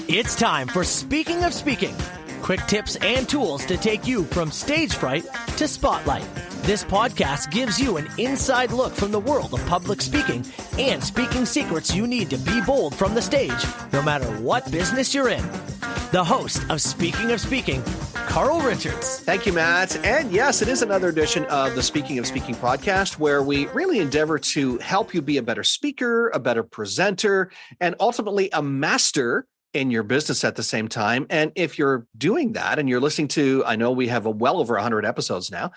It's time for Speaking of Speaking. Quick tips and tools to take you from stage fright to spotlight. This podcast gives you an inside look from the world of public speaking and speaking secrets you need to be bold from the stage, no matter what business you're in. The host of Speaking, Carl Richards. Thank you, Matt. And yes, it is another edition of the Speaking of Speaking podcast, where we really endeavor to help you be a better speaker, a better presenter, and ultimately a master in your business at the same time. And if you're doing that and you're listening to, I know we have well over 100 episodes now,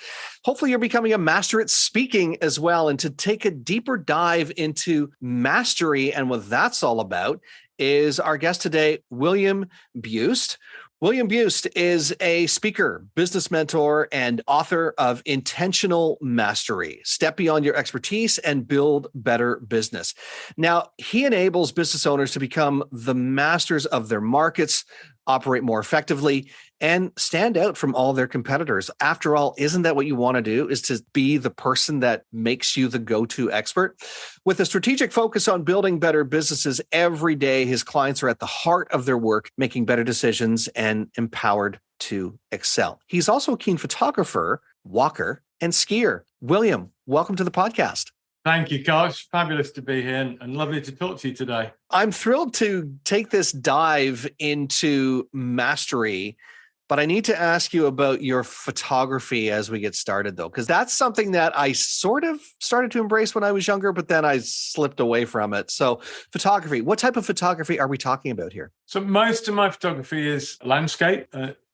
hopefully you're becoming a master at speaking as well. And to take a deeper dive into mastery and what that's all about is our guest today, William Buist. William Buist is a speaker, business mentor, and author of Intentional Mastery: Step Beyond Your Expertise and Build Better Business. Now, he enables business owners to become the masters of their markets, operate more effectively, and stand out from all their competitors. After all, isn't that what you want to do, is to be the person that makes you the go-to expert? With a strategic focus on building better businesses every day, his clients are at the heart of their work, making better decisions and empowered to excel. He's also a keen photographer, walker, and skier. William, welcome to the podcast. Thank you, Carl. It's fabulous to be here and lovely to talk to you today. I'm thrilled to take this dive into mastery, but I need to ask you about your photography as we get started, though, because that's something that I sort of started to embrace when I was younger, but then I slipped away from it. So photography, what type of photography are we talking about here? So most of my photography is landscape,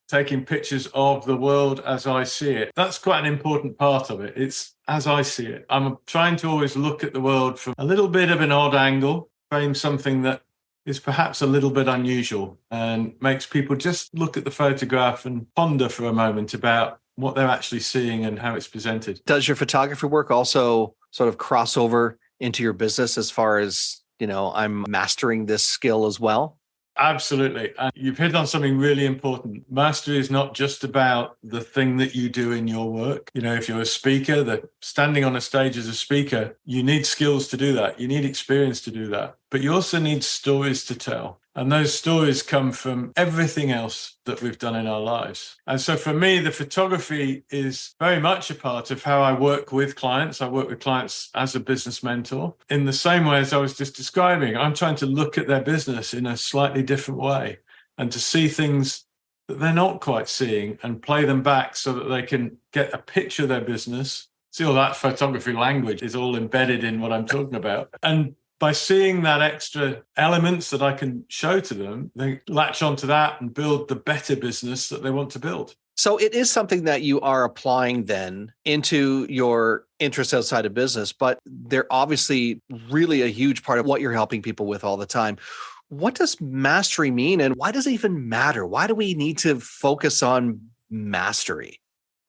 taking pictures of the world as I see it. That's quite an important part of it. It's as I see it. I'm trying to always look at the world from a little bit of an odd angle, frame something that is perhaps a little bit unusual and makes people just look at the photograph and ponder for a moment about what they're actually seeing and how it's presented. Does your photography work also sort of cross over into your business as far as, I'm mastering this skill as well? Absolutely. And you've hit on something really important. Mastery is not just about the thing that you do in your work. If you're a speaker, standing on a stage as a speaker, you need skills to do that. You need experience to do that. But you also need stories to tell. And those stories come from everything else that we've done in our lives. And so for me, the photography is very much a part of how I work with clients. I work with clients as a business mentor in the same way as I was just describing. I'm trying to look at their business in a slightly different way and to see things that they're not quite seeing and play them back so that they can get a picture of their business. See, all that photography language is all embedded in what I'm talking about. And by seeing that extra elements that I can show to them, they latch onto that and build the better business that they want to build. So it is something that you are applying then into your interests outside of business, but they're obviously really a huge part of what you're helping people with all the time. What does mastery mean, and why does it even matter? Why do we need to focus on mastery?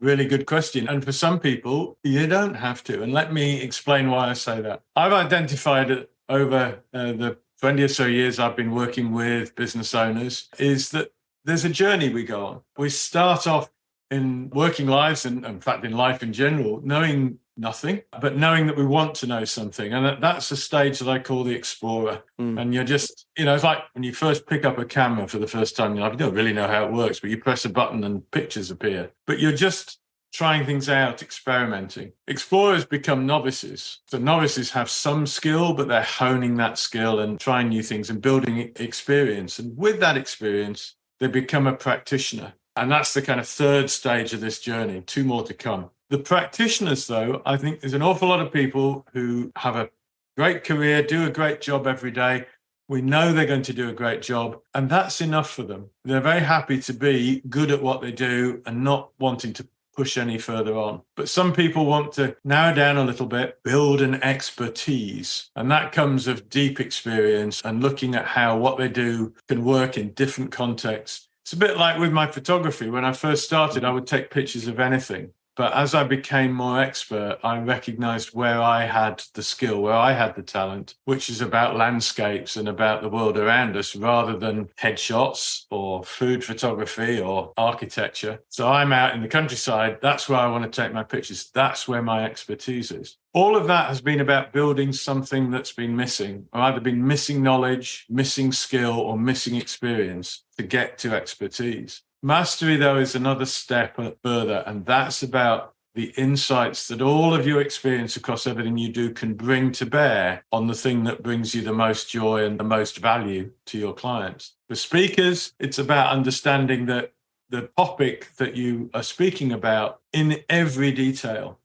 Really good question. And for some people, you don't have to. And let me explain why I say that. I've identified it over the 20 or so years I've been working with business owners, is that there's a journey we go on. We start off in working lives, and in fact in life in general, knowing nothing, but knowing that we want to know something. And that's a stage that I call the explorer. And you're just, it's like when you first pick up a camera for the first time, you don't really know how it works, but you press a button and pictures appear. But you're just trying things out, experimenting. Explorers become novices. So novices have some skill, but they're honing that skill and trying new things and building experience. And with that experience, they become a practitioner. And that's the kind of third stage of this journey, 2 more to come. The practitioners, though, I think there's an awful lot of people who have a great career, do a great job every day. We know they're going to do a great job, and that's enough for them. They're very happy to be good at what they do and not wanting to push any further on. But some people want to narrow down a little bit, build an expertise. And that comes of deep experience and looking at how what they do can work in different contexts. It's a bit like with my photography. When I first started, I would take pictures of anything. But as I became more expert, I recognized where I had the skill, where I had the talent, which is about landscapes and about the world around us rather than headshots or food photography or architecture. So I'm out in the countryside. That's where I want to take my pictures. That's where my expertise is. All of that has been about building something that's been missing, or either been missing knowledge, missing skill, or missing experience to get to expertise. Mastery, though, is another step further, and that's about the insights that all of your experience across everything you do can bring to bear on the thing that brings you the most joy and the most value to your clients. For speakers, it's about understanding that the topic that you are speaking about in every detail.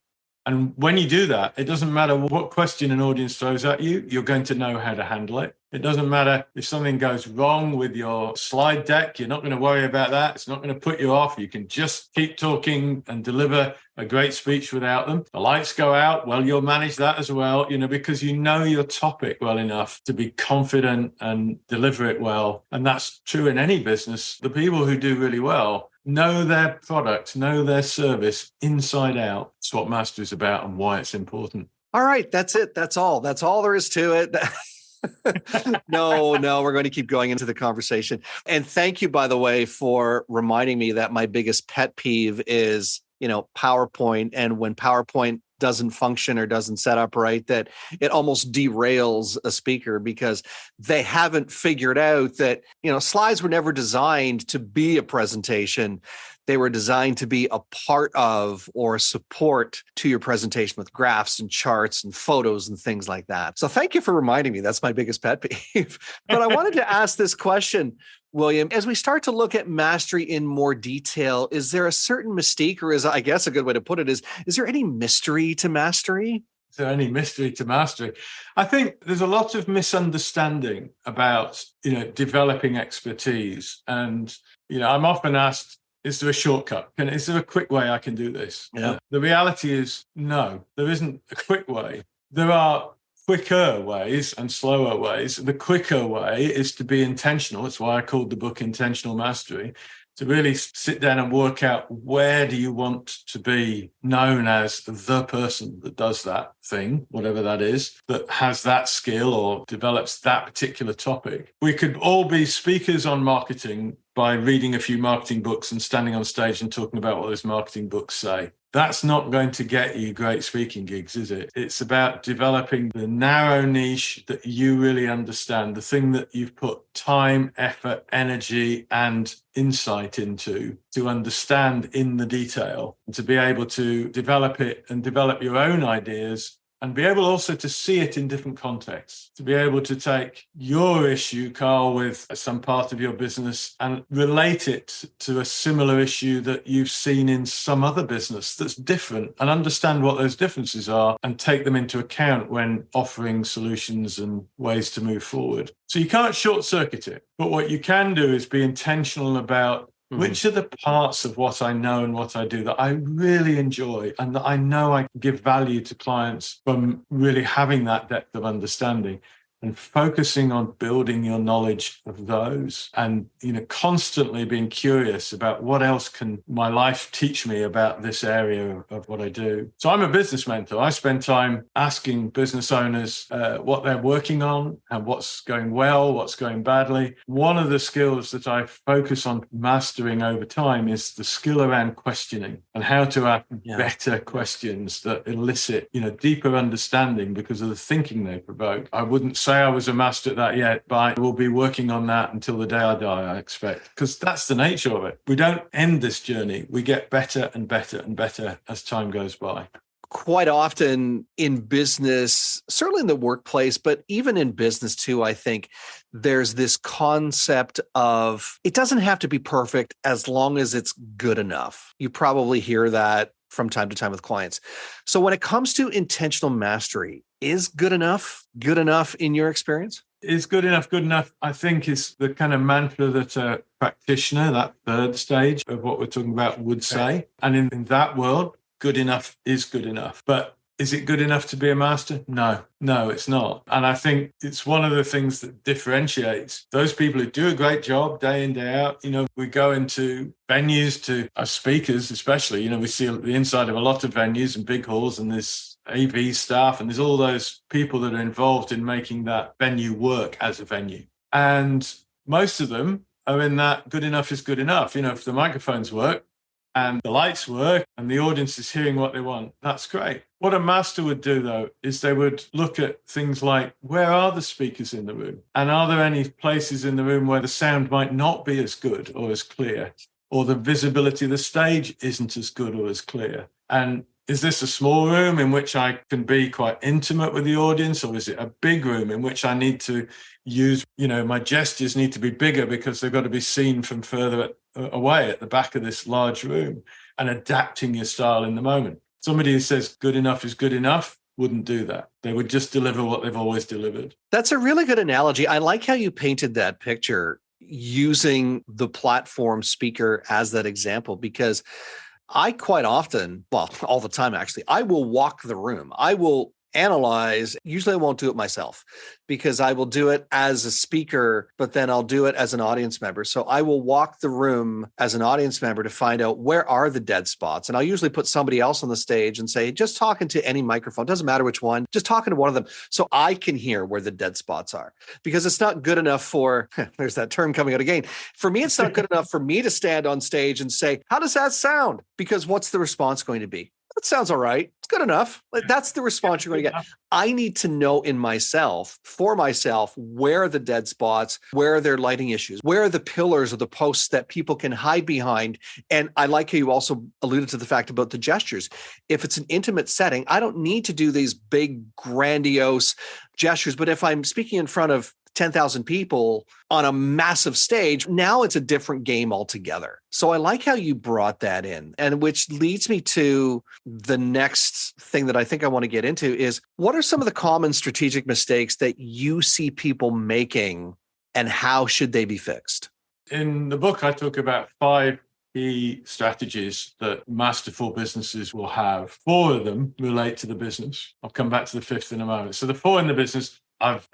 And when you do that, it doesn't matter what question an audience throws at you, you're going to know how to handle it. It doesn't matter if something goes wrong with your slide deck, you're not going to worry about that. It's not going to put you off. You can just keep talking and deliver a great speech without them. The lights go out, well, you'll manage that as well, because you know your topic well enough to be confident and deliver it well. And that's true in any business. The people who do really well know their product, know their service inside out. It's what Mastery is about and why it's important. All right. That's it. That's all there is to it. No, we're going to keep going into the conversation. And thank you, by the way, for reminding me that my biggest pet peeve is, PowerPoint. And when PowerPoint doesn't function or doesn't set up right, that it almost derails a speaker because they haven't figured out that, slides were never designed to be a presentation. They were designed to be a part of or a support to your presentation with graphs and charts and photos and things like that. So thank you for reminding me. That's my biggest pet peeve. But I wanted to ask this question, William, as we start to look at mastery in more detail, is there a certain mystique, or I guess a good way to put it is there any mystery to mastery? Is there any mystery to mastery? I think there's a lot of misunderstanding about, developing expertise. And, I'm often asked, is there a shortcut? Is there a quick way I can do this? Yeah. The reality is, no, there isn't a quick way. There are quicker ways and slower ways. The quicker way is to be intentional. That's why I called the book Intentional Mastery, to really sit down and work out where do you want to be known as the person that does that thing, whatever that is, that has that skill or develops that particular topic. We could all be speakers on marketing by reading a few marketing books and standing on stage and talking about what those marketing books say. That's not going to get you great speaking gigs, is it? It's about developing the narrow niche that you really understand, the thing that you've put time, effort, energy, and insight into to understand in the detail, and to be able to develop it and develop your own ideas and be able also to see it in different contexts, to be able to take your issue, Carl, with some part of your business and relate it to a similar issue that you've seen in some other business that's different, and understand what those differences are and take them into account when offering solutions and ways to move forward. So you can't short circuit it, but what you can do is be intentional about which are the parts of what I know and what I do that I really enjoy and that I know I can give value to clients from really having that depth of understanding, and focusing on building your knowledge of those, and constantly being curious about what else can my life teach me about this area of what I do. So I'm a business mentor. I spend time asking business owners what they're working on and what's going well, what's going badly. One of the skills that I focus on mastering over time is the skill around questioning and how to ask better questions that elicit, deeper understanding because of the thinking they provoke. I wouldn't say I was a master at that yet, but I will be working on that until the day I die, I expect, because that's the nature of it. We don't end this journey. We get better and better and better as time goes by. Quite often in business, certainly in the workplace, but even in business too, I think there's this concept of it doesn't have to be perfect as long as it's good enough. You probably hear that from time to time with clients. So when it comes to intentional mastery, is good enough in your experience? Is good enough, I think, is the kind of mantra that a practitioner, that third stage of what we're talking about, would say. And in that world, good enough is good enough. But Is it good enough to be a master? No, it's not. And I think it's one of the things that differentiates those people who do a great job day in, day out. We go into venues to as speakers, especially, we see the inside of a lot of venues and big halls, and there's AV staff, and there's all those people that are involved in making that venue work as a venue. And most of them are in that good enough is good enough. If the microphones work and the lights work and the audience is hearing what they want, that's great. What a master would do, though, is they would look at things like, where are the speakers in the room? And are there any places in the room where the sound might not be as good or as clear, or the visibility of the stage isn't as good or as clear? And is this a small room in which I can be quite intimate with the audience, or is it a big room in which I need to use, my gestures need to be bigger because they've got to be seen from further away at the back of this large room, and adapting your style in the moment? Somebody who says good enough is good enough wouldn't do that. They would just deliver what they've always delivered. That's a really good analogy. I like how you painted that picture using the platform speaker as that example, because I quite often, well, all the time actually, I will walk the room. I will analyze. Usually I won't do it myself because I will do it as a speaker, but then I'll do it as an audience member. So I will walk the room as an audience member to find out where are the dead spots. And I'll usually put somebody else on the stage and say, just talking to any microphone, doesn't matter which one, just talking to one of them so I can hear where the dead spots are. Because it's not good enough for, there's that term coming out again. For me, it's not good enough for me to stand on stage and say, how does that sound? Because what's the response going to be? That sounds all right. It's good enough. That's the response you're going to get. I need to know in myself, for myself, where are the dead spots, where are their lighting issues, where are the pillars or the posts that people can hide behind. And I like how you also alluded to the fact about the gestures. If it's an intimate setting, I don't need to do these big, grandiose gestures. But if I'm speaking in front of 10,000 people on a massive stage, now it's a different game altogether. So I like how you brought that in, and which leads me to the next thing that I think I want to get into is, what are some of the common strategic mistakes that you see people making, and how should they be fixed? In the book, I talk about 5 key strategies that masterful businesses will have. 4 of them relate to the business. I'll come back to the 5th in a moment. So the 4 in the business, I've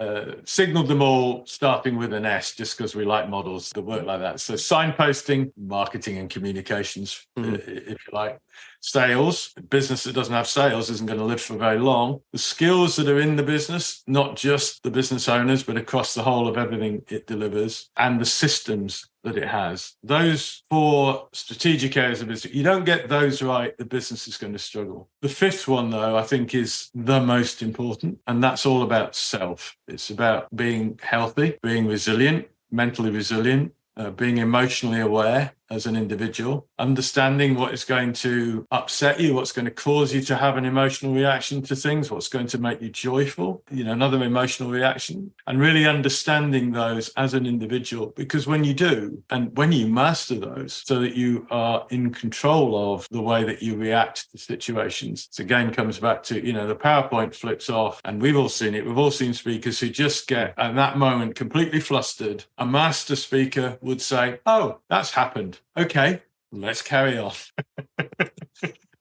signaled them all starting with an S, just because we like models that work like that. So signposting, marketing and communications, if you like. Sales, a business that doesn't have sales isn't going to live for very long. The skills that are in the business, not just the business owners, but across the whole of everything it delivers, and the systems that it has. Those 4 strategic areas of business, you don't get those right, the business is going to struggle. The 5th one, though, I think is the most important, and that's all about self. It's about being healthy, being resilient, mentally resilient, being emotionally aware as an individual, understanding what is going to upset you, what's going to cause you to have an emotional reaction to things, what's going to make you joyful, another emotional reaction, and really understanding those as an individual. Because when you do, and when you master those so that you are in control of the way that you react to situations, it again comes back to, the PowerPoint flips off, and we've all seen it. We've all seen speakers who just get, at that moment, completely flustered. A master speaker would say, oh, that's happened. Okay, let's carry on.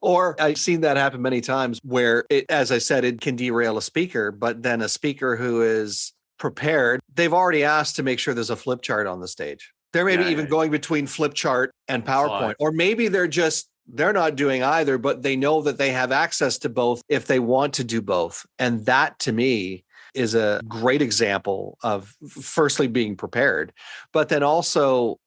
Or I've seen that happen many times where, as I said, it can derail a speaker, but then a speaker who is prepared, they've already asked to make sure there's a flip chart on the stage. They're maybe even going between flip chart and PowerPoint, or maybe they're not doing either, but they know that they have access to both if they want to do both. And that, to me, is a great example of, firstly, being prepared, but then also,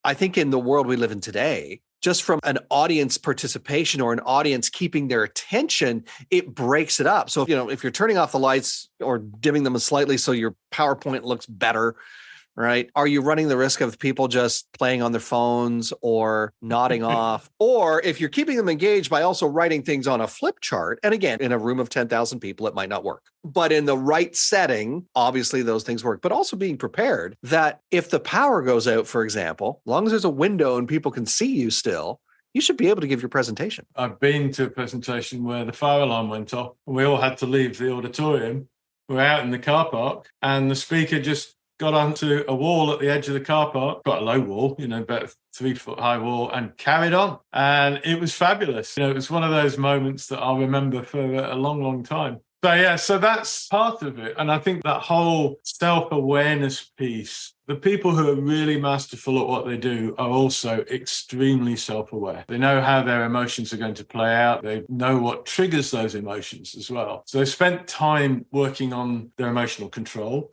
I think in the world we live in today, just from an audience participation or an audience keeping their attention, it breaks it up. So, if you're turning off the lights or dimming them slightly so your PowerPoint looks better, right? Are you running the risk of people just playing on their phones or nodding off? Or if you're keeping them engaged by also writing things on a flip chart, and again, in a room of 10,000 people, it might not work. But in the right setting, obviously those things work. But also being prepared that if the power goes out, for example, as long as there's a window and people can see you still, you should be able to give your presentation. I've been to a presentation where the fire alarm went off and we all had to leave the auditorium. We're out in the car park and the speaker just got onto a wall at the edge of the car park, got a low wall, about a 3-foot high wall, and carried on. And it was fabulous. It was one of those moments that I'll remember for a long, long time. So that's part of it. And I think that whole self-awareness piece, the people who are really masterful at what they do are also extremely self-aware. They know how their emotions are going to play out. They know what triggers those emotions as well. So they've spent time working on their emotional control.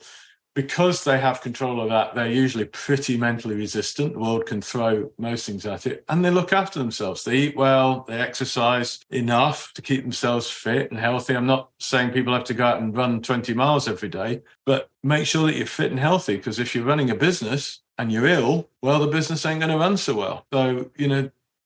Because they have control of that, they're usually pretty mentally resistant. The world can throw most things at it. And they look after themselves. They eat well, they exercise enough to keep themselves fit and healthy. I'm not saying people have to go out and run 20 miles every day, but make sure that you're fit and healthy, because if you're running a business and you're ill, well, the business ain't going to run so well. So,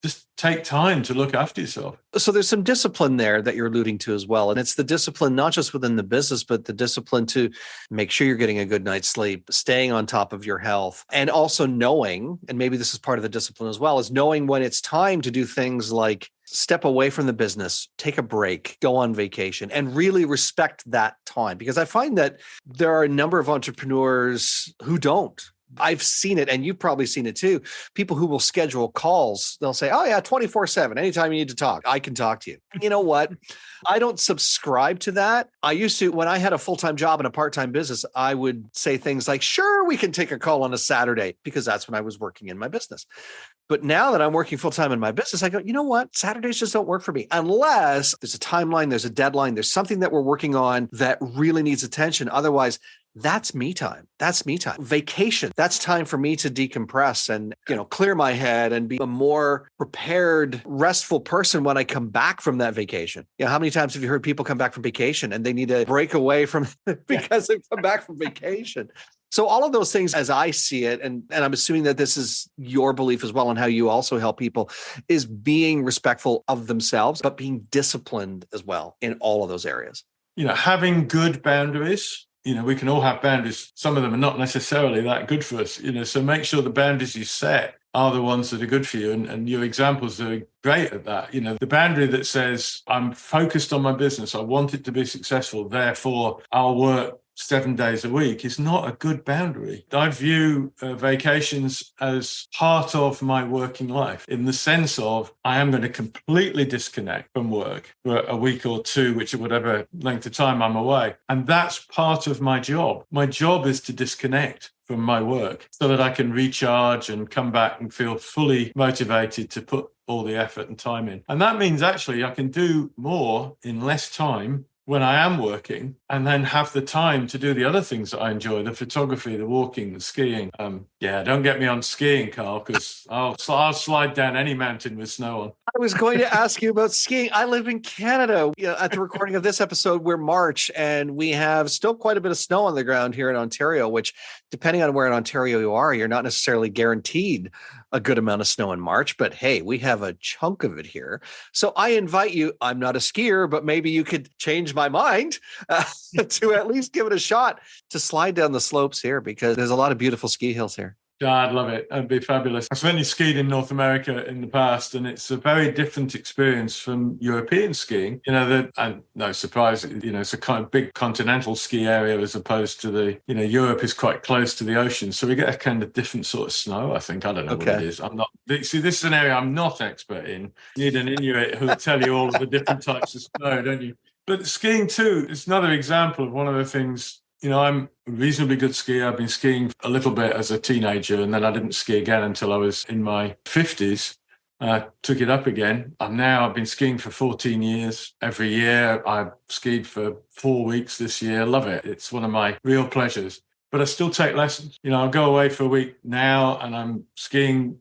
just take time to look after yourself. So there's some discipline there that you're alluding to as well. And it's the discipline, not just within the business, but the discipline to make sure you're getting a good night's sleep, staying on top of your health, and also knowing, and maybe this is part of the discipline as well, is knowing when it's time to do things like step away from the business, take a break, go on vacation, and really respect that time. Because I find that there are a number of entrepreneurs who don't. I've seen it, and you've probably seen it too. People who will schedule calls, they'll say, oh yeah, 24/7, anytime you need to talk, I can talk to you. You know what? I don't subscribe to that. I used to, when I had a full-time job and a part-time business, I would say things like, sure, we can take a call on a Saturday, because that's when I was working in my business. But now that I'm working full-time in my business, I go, you know what? Saturdays just don't work for me unless there's a timeline, there's a deadline, there's something that we're working on that really needs attention. Otherwise, that's me time. That's me time. Vacation. That's time for me to decompress and, clear my head and be a more prepared, restful person when I come back from that vacation. How many times have you heard people come back from vacation and they need to break away from because they've come back from vacation? So all of those things, as I see it, and I'm assuming that this is your belief as well, and how you also help people, is being respectful of themselves, but being disciplined as well in all of those areas. Having good boundaries. We can all have boundaries. Some of them are not necessarily that good for us, so make sure the boundaries you set are the ones that are good for you. And your examples are great at that. The boundary that says, I'm focused on my business, I want it to be successful, therefore I'll work 7 days a week, is not a good boundary. I view vacations as part of my working life, in the sense of I am going to completely disconnect from work for a week or two, which is whatever length of time I'm away. And that's part of my job. My job is to disconnect from my work so that I can recharge and come back and feel fully motivated to put all the effort and time in. And that means actually I can do more in less time when I am working, and then have the time to do the other things that I enjoy, the photography, the walking, the skiing. Don't get me on skiing, Carl, because I'll slide down any mountain with snow on. I was going to ask you about skiing. I live in Canada. At the recording of this episode, we're March, and we have still quite a bit of snow on the ground here in Ontario, which, depending on where in Ontario you are, you're not necessarily guaranteed a good amount of snow in March, but hey, we have a chunk of it here. So I invite you, I'm not a skier, but maybe you could change my mind to at least give it a shot to slide down the slopes here, because there's a lot of beautiful ski hills here. Yeah, I'd love it. It'd be fabulous. I've certainly skied in North America in the past, and it's a very different experience from European skiing. And no surprise, it's a kind of big continental ski area as opposed to Europe is quite close to the ocean. So we get a kind of different sort of snow, I think. I don't know what it is. This is an area I'm not expert in. You need an Inuit who'll tell you all of the different types of snow, don't you? But skiing too is another example of one of the things. I'm a reasonably good skier. I've been skiing a little bit as a teenager, and then I didn't ski again until I was in my 50s. I took it up again. I've been skiing for 14 years. Every year I've skied for 4 weeks this year. Love it. It's one of my real pleasures. But I still take lessons. I'll go away for a week now and I'm skiing,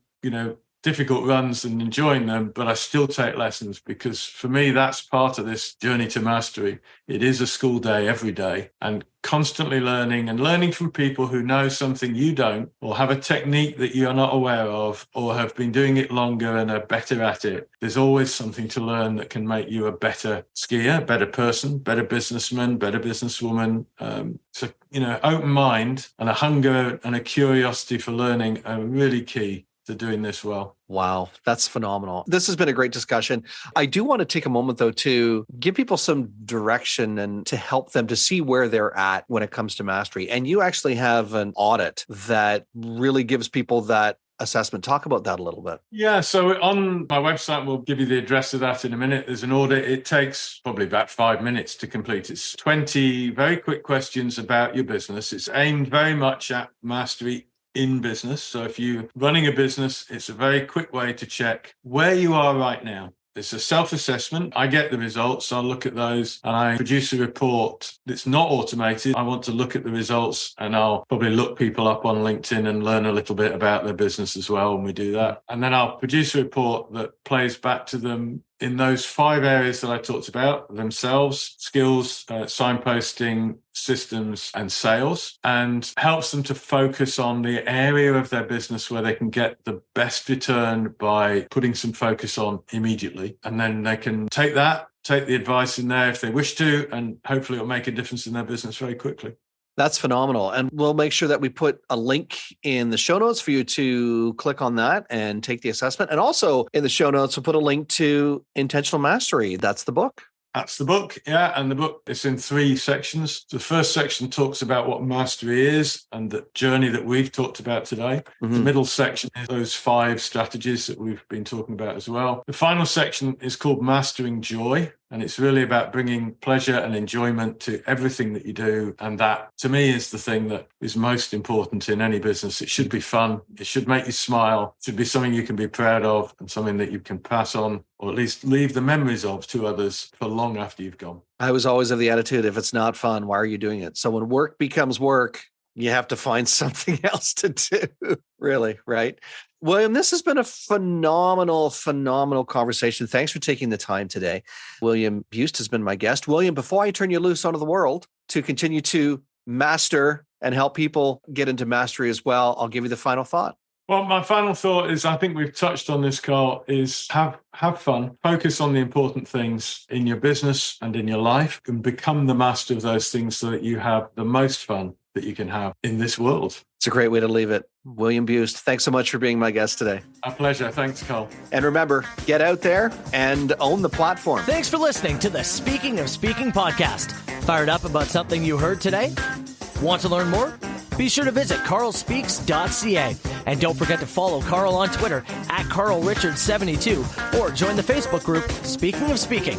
difficult runs and enjoying them, but I still take lessons, because for me, that's part of this journey to mastery. It is a school day every day, and constantly learning and learning from people who know something you don't, or have a technique that you're not aware of, or have been doing it longer and are better at it. There's always something to learn that can make you a better skier, better person, better businessman, better businesswoman. Open mind and a hunger and a curiosity for learning are really key to doing this well. Wow, that's phenomenal. This has been a great discussion. I do want to take a moment, though, to give people some direction and to help them to see where they're at when it comes to mastery. And you actually have an audit that really gives people that assessment. Talk about that a little bit. Yeah, so on my website, we'll give you the address of that in a minute. There's an audit. It takes probably about 5 minutes to complete. It's 20 very quick questions about your business. It's aimed very much at mastery in business. So if you're running a business, it's a very quick way to check where you are right now. It's a self-assessment. I get the results. I'll look at those and I produce a report that's not automated. I want to look at the results and I'll probably look people up on LinkedIn and learn a little bit about their business as well when we do that. And then I'll produce a report that plays back to them in those 5 areas that I talked about: themselves, skills, signposting, systems, and sales, and helps them to focus on the area of their business where they can get the best return by putting some focus on immediately. And then they can take the advice in there if they wish to, and hopefully it'll make a difference in their business very quickly. That's phenomenal. And we'll make sure that we put a link in the show notes for you to click on that and take the assessment. And also in the show notes, we'll put a link to Intentional Mastery. That's the book. That's the book, yeah. And the book is in 3 sections. The first section talks about what mastery is and the journey that we've talked about today. Mm-hmm. The middle section is those 5 strategies that we've been talking about as well. The final section is called Mastering Joy. And it's really about bringing pleasure and enjoyment to everything that you do. And that, to me, is the thing that is most important in any business. It should be fun. It should make you smile. It should be something you can be proud of and something that you can pass on, or at least leave the memories of to others for long after you've gone. I was always of the attitude, if it's not fun, why are you doing it? So when work becomes work, you have to find something else to do. Really, right? William, this has been a phenomenal conversation. Thanks for taking the time today. William Buist has been my guest. William, before I turn you loose onto the world to continue to master and help people get into mastery as well, I'll give you the final thought. Well, my final thought is, I think we've touched on this, Carl, is have fun. Focus on the important things in your business and in your life and become the master of those things so that you have the most fun that you can have in this world. It's a great way to leave it. William Buist, thanks so much for being my guest today. A pleasure. Thanks, Carl. And remember, get out there and own the platform. Thanks for listening to the Speaking of Speaking podcast. Fired up about something you heard today? Want to learn more? Be sure to visit carlspeaks.ca. And don't forget to follow Carl on Twitter @CarlRichard72 or join the Facebook group Speaking of Speaking.